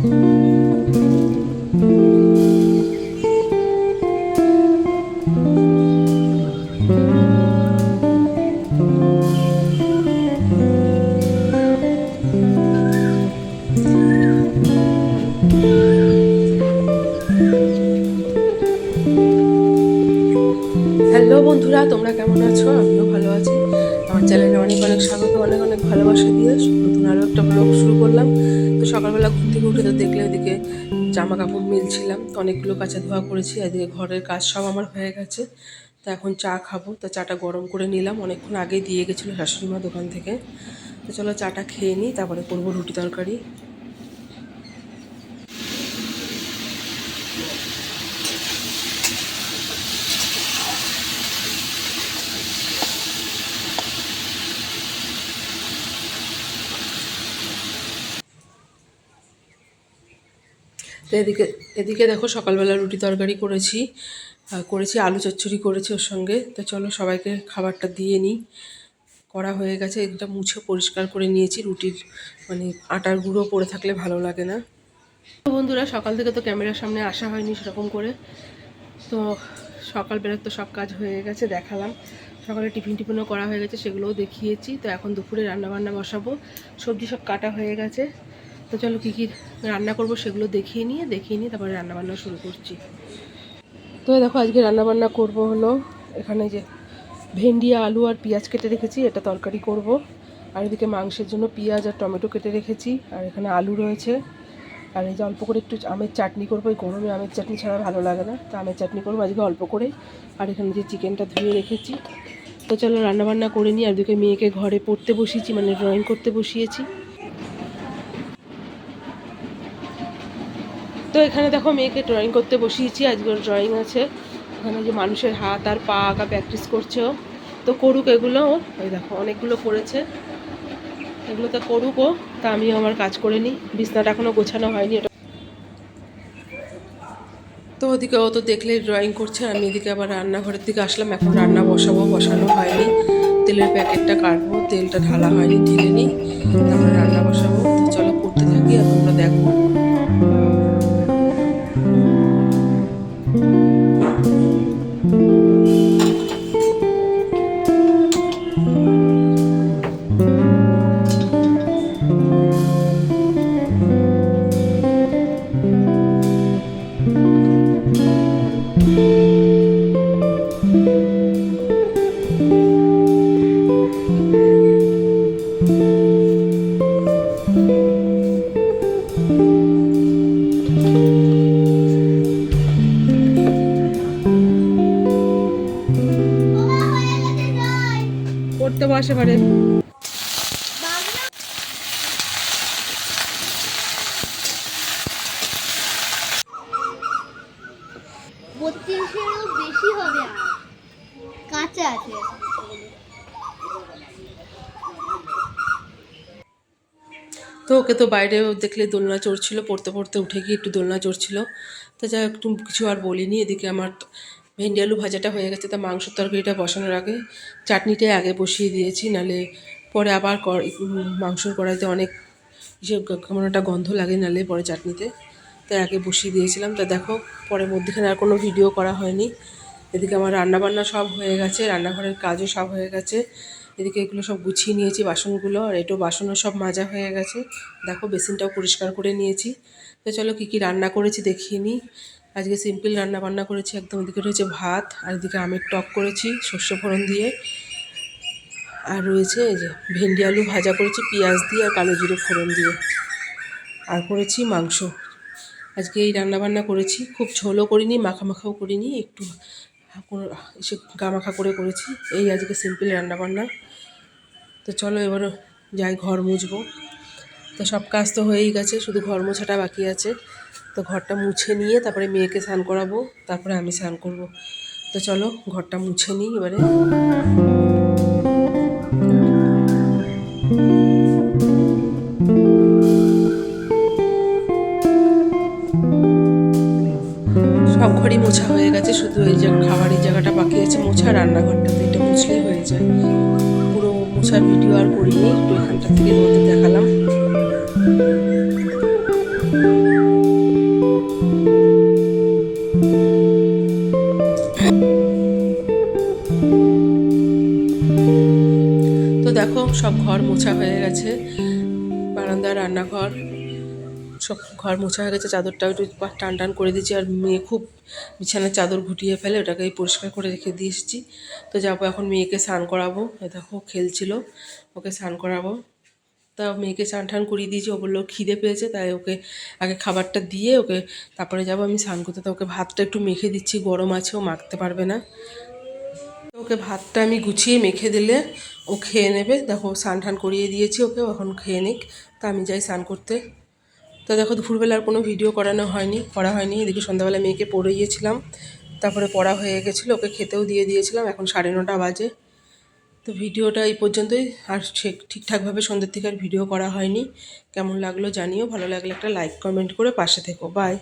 Hello বন্ধুরা, তোমরা কেমন আছো? আমিও ভালো আছি। আমার চ্যানেলে অনেক অনেক স্বাগত, অনেক অনেক ভালোবাসা দিয়ে নতুন আরও একটা ব্লগ শুরু করলাম। তো সকালবেলা ঘুম থেকে উঠে তো দেখলে ওদিকে জামা কাপড় মিলছিলাম, তো অনেকগুলো কাচা ধোয়া করেছি। এদিকে ঘরের কাজ সব আমার হয়ে গেছে। তো এখন চা খাবো, তো চাটা গরম করে নিলাম, অনেকক্ষণ আগেই দিয়ে গেছিলো শাশুড়ি মা দোকান থেকে। তো চলো চাটা খেয়ে নিই, তারপরে করবো রুটি তরকারি। তো এদিকে এদিকে দেখো সকালবেলা রুটি তরকারি করেছি, করেছি আলু চচ্চড়ি করেছি ওর সঙ্গে। তো চলো সবাইকে খাবারটা দিয়ে নিই। করা হয়ে গেছে, এটা মুছে পরিষ্কার করে নিয়েছি। রুটির মানে আটার গুঁড়ো পড়ে থাকলে ভালো লাগে না। তো বন্ধুরা, সকাল থেকে তো ক্যামেরার সামনে আসা হয়নি সেরকম করে। তো সকালবেলা তো সব কাজ হয়ে গেছে, দেখালাম। সকালে টিফিনও করা হয়ে গেছে, সেগুলোও দেখিয়েছি। তো এখন দুপুরে রান্নাবান্না বসাবো, সবজি সব কাটা হয়ে গেছে। তো চলো কী কী রান্না করব সেগুলো দেখিয়ে নিয়ে তারপরে রান্নাবান্না শুরু করছি। তো দেখো আজকে রান্নাবান্না করব হলো, এখানে যে ভেন্ডি আলু আর পেঁয়াজ কেটে রেখেছি, এটা তরকারি করব। আর এদিকে মাংসের জন্য পেঁয়াজ আর টমেটো কেটে রেখেছি, আর এখানে আলু রয়েছে। আর এই যে অল্প করে একটু আমের চাটনি করবো, এই গরমে আমের চাটনি ছাড়া ভালো লাগে না, তো আমের চাটনি করবো আজকে অল্প করে। আর এখানে যে চিকেনটা ধুয়ে রেখেছি। তো চলো রান্নাবান্না করে নিই। আর এদিকে মেয়েকে ঘরে পড়তে বসিয়েছি, মানে ড্রয়িং করতে বসিয়েছি। তো এখানে দেখো মেয়েকে ড্রয়িং করতে বসিয়েছি, আজকে ওর ড্রয়িং আছে। এখানে যে মানুষের হাত আর পা আঁকা প্র্যাকটিস করছে ও। তো করুক এগুলো, ওই দেখো অনেকগুলো করেছে, এগুলো তো করুক ও। তা আমিও আমার কাজ করে নিই, বিছনাটা এখনও গোছানো হয়নি ওটা। তো ওদিকে ও তো দেখলেই ড্রয়িং করছে, আমি এদিকে আবার রান্নাঘরের দিকে আসলাম। এখন রান্না বসানো হয়নি, তেলের প্যাকেটটা কাটবো, তেলটা ঢালা হয়নি, ঢেলে নিই, তারপরে রান্না বসাবো। তো চলো করতে থাকি আর তোমরা দেখো। পড়তে বসে পারে। বত্রিশেরও বেশি হবে, আর কাঁচা আছে। তো ওকে তো বাইরে দেখলে দোলনা চড়ছিল, পড়তে পড়তে উঠে গিয়ে একটু দোলনা চড়ছিল। তো যাই একটু কিছু আর বলিনি। এদিকে আমার ভেন্ডি আলু ভাজাটা হয়ে গেছে, তা মাংসের তরকারিটা বসানোর আগে চাটনিটাই আগে বসিয়ে দিয়েছি, নাহলে পরে আবার মাংসর কড়াইতে অনেক কেমন একটা গন্ধ লাগে, নাহলে পরে চাটনিতে। তাই আগে বসিয়ে দিয়েছিলাম। তা দেখো পরে মধ্যেখানে আর কোনো ভিডিও করা হয়নি। এদিকে আমার রান্নাবান্না সব হয়ে গেছে, রান্নাঘরের কাজও সব হয়ে গেছে। এদিকে এগুলো সব গুছিয়ে নিয়েছি বাসনগুলো, আর এটাও বাসনও সব মাজা হয়ে গেছে। দেখো বেসিনটাও পরিষ্কার করে নিয়েছি। তো চলো কী কী রান্না করেছি দেখিয়ে নিই। আজকে সিম্পল রান্না বান্না করেছি একদম। এদিকে রয়েছে ভাত, আর এদিকে আমের টক করেছি সর্ষে ফোড়ন দিয়ে। আর রয়েছে এই যে ভেন্ডি আলু ভাজা করেছি পেঁয়াজ দিয়ে আর কালো জিরে ফোড়ন দিয়ে। আর করেছি মাংস। আজকে এই রান্নাবান্না করেছি, খুব ঝোলও করিনি, মাখাও করিনি, একটু এসে গামাখা করে করেছি। এই আজকে সিম্পল রান্নাবান্না। তো চলো এবার যাই ঘর মুছবো। তো সব কাজ তো হয়েই গেছে, শুধু ঘর মোছাটা বাকি আছে। তো ঘরটা মুছে নিয়ে তারপরে মেয়েকে স্নান করাবো, তারপরে আমি স্নান করব। তো চলো ঘরটা মুছে নিই এবারে। সব ঘরই মোছা হয়ে গেছে, শুধু এই যে খাবারের জায়গাটা বাকি আছে মোছা, রান্নাঘরটাতে এটা মুছলেই হয়ে যায়। পুরো মোছার ভিডিও আর করিনি, একটু এখানটা থেকে তোমাদের দেখালাম। ঘর মোছা হয়ে গেছে, বারান্দা, রান্নাঘর সব ঘর মোছা হয়ে গেছে। চাদরটা একটু টান টান করে দিয়েছি, আর মেয়ে খুব বিছানার চাদর ঘুটিয়ে ফেলে, ওটাকে পরিষ্কার করে রেখে দিয়ে এসেছি। তো যাবো এখন মেয়েকে স্নান করাবো। এ দেখো খেলছিল, ওকে স্নান করাবো। তা মেয়েকে স্নান টান করিয়ে দিয়েছি। ও বললো খিদে পেয়েছে, তাই ওকে আগে খাবারটা দিয়ে ওকে তারপরে যাবো আমি স্নান করতে। তো ওকে ভাতটা একটু মেখে দিচ্ছি, গরম আছে, ও মাখতে পারবে না। ওকে ভাতটা আমি গুছিয়ে মেখে দিলে ও খেয়ে নেবে। দেখো স্নান টান করিয়ে দিয়েছি ওকে, এখন খেয়ে নিক, তা আমি যাই স্নান করতে। তো দেখো দুপুরবেলা আর কোনো ভিডিও করা হয়নি। এদিকে সন্ধ্যাবেলা মেয়েকে পড়িয়েছিলাম, তারপরে পড়া হয়ে গেছিলো, ওকে খেতেও দিয়ে দিয়েছিলাম। এখন 9:30 বাজে। তো ভিডিওটা এই পর্যন্তই। আর ঠিকঠাকভাবে সন্ধ্যের থেকে আর ভিডিও করা হয়নি। কেমন লাগলো জানিও, ভালো লাগলে একটা লাইক কমেন্ট করে পাশে থেকো। বাই।